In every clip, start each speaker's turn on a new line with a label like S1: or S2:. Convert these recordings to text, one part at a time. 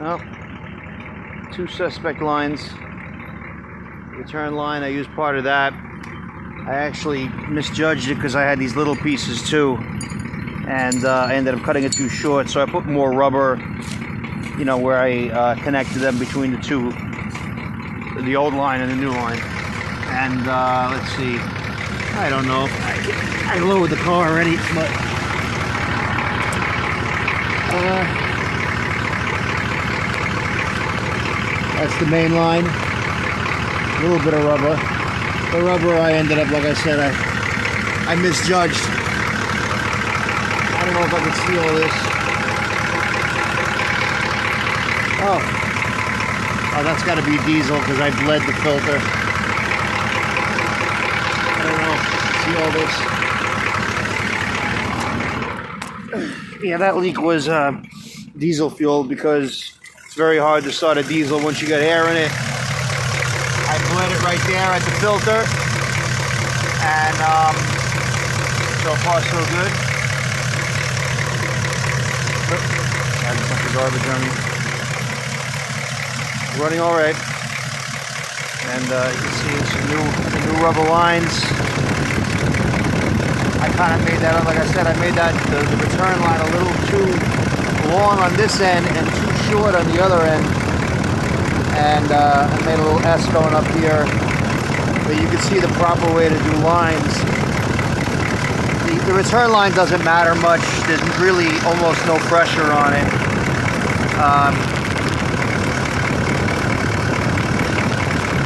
S1: Well, two suspect lines. Return line, I used part of that. I actually misjudged it because I had these little pieces too, and I ended up cutting it too short, so I put more rubber, you know, where I connected them between the two, the old line and the new line. And let's see, I don't know, I lowered the car already, but that's the main line. A little bit of rubber. The rubber I ended up, like I said, I misjudged. I don't know if I can see all this. Oh, that's got to be diesel because I bled the filter. I don't know. See all this? Yeah, that leak was diesel fuel because it's very hard to start a diesel once you got air in it. I bled it right there at the filter, and so far so good. Had a bunch of garbage on me. Running all right, and you can see some new rubber lines. I kind of made that, like I said, I made that the return line a little too long on this end and too short on the other end. And I made a little S going up here, but you can see the proper way to do lines. The return line doesn't matter much. There's really almost no pressure on it.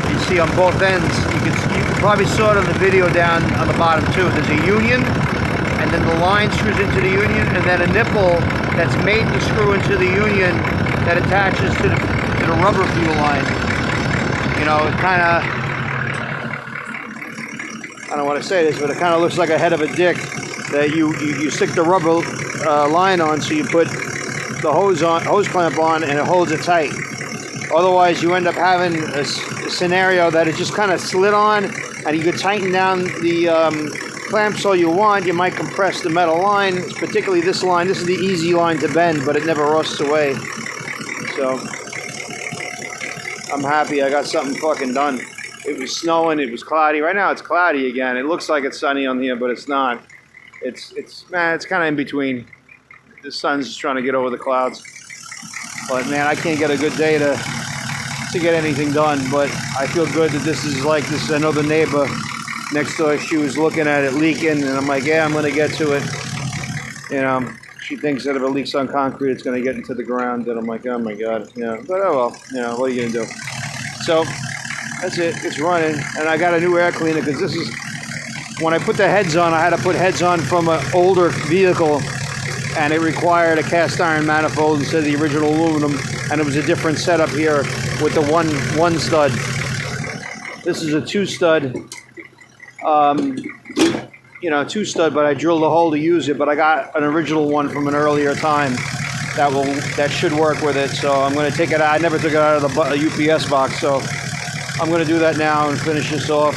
S1: You see on both ends, you probably saw it on the video down on the bottom too. There's a union, and then the line screws into the union, and then a nipple that's made to screw into the union that attaches to the rubber fuel line. You know, it kind of, I don't want to say this, but it kind of looks like a head of a dick that you stick the rubber line on, so you put the hose clamp on and it holds it tight. Otherwise you end up having a scenario that it just kind of slid on, and you could tighten down the clamps all you want. You might compress the metal line, particularly this line. This is the easy line to bend, but it never rusts away. So I'm happy I got something fucking done. It was snowing, it was cloudy. Right now it's cloudy again. It looks like it's sunny on here, but it's not. It's kind of in between. The sun's just trying to get over the clouds. But man, I can't get a good day to get anything done. But I feel good that this is another neighbor next door. She was looking at it leaking, and I'm like, yeah, I'm gonna get to it. You know, she thinks that if it leaks on concrete, it's gonna get into the ground. And I'm like, oh my god, yeah. But oh well, you know, what are you gonna do? So that's it. It's running, and I got a new air cleaner because this is when I put the heads on. I had to put heads on from an older vehicle, and it required a cast iron manifold instead of the original aluminum, and it was a different setup here with the one stud. This is a two stud. You know, two stud, but I drilled a hole to use it. But I got an original one from an earlier time that should work with it. So I'm going to take it out. I never took it out of the UPS box, so I'm going to do that now and finish this off.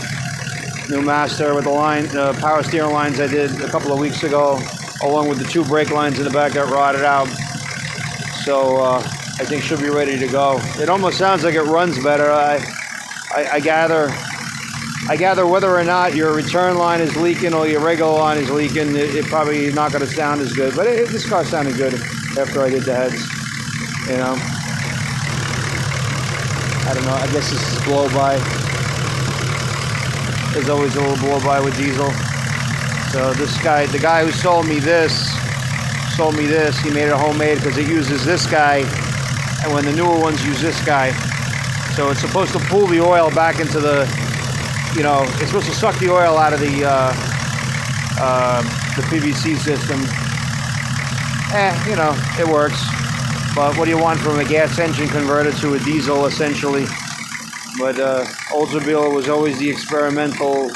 S1: New master with the power steering lines I did a couple of weeks ago, along with the two brake lines in the back that rotted out. So I think she'll be ready to go. It almost sounds like it runs better. I gather whether or not your return line is leaking or your regular line is leaking, it probably is not going to sound as good. But this car sounded good after I did the heads. You know, I don't know. I guess this is blow by. There's always a little blow by with diesel. So this guy, the guy who sold me this, he made it homemade because it uses this guy, and when the newer ones use this guy. So it's supposed to pull the oil back into the, you know, it's supposed to suck the oil out of the PVC system. You know, it works. But what do you want from a gas engine converted to a diesel, essentially? But Oldsmobile was always the experimental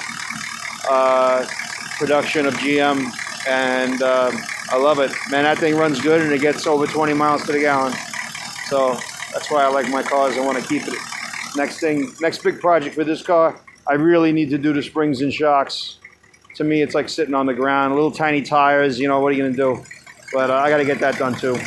S1: production of GM, and I love it. Man, that thing runs good, and it gets over 20 miles to the gallon. So that's why I like my cars. I want to keep it. Next big project for this car, I really need to do the springs and shocks. To me, it's like sitting on the ground. Little tiny tires, you know, what are you going to do? But I got to get that done too.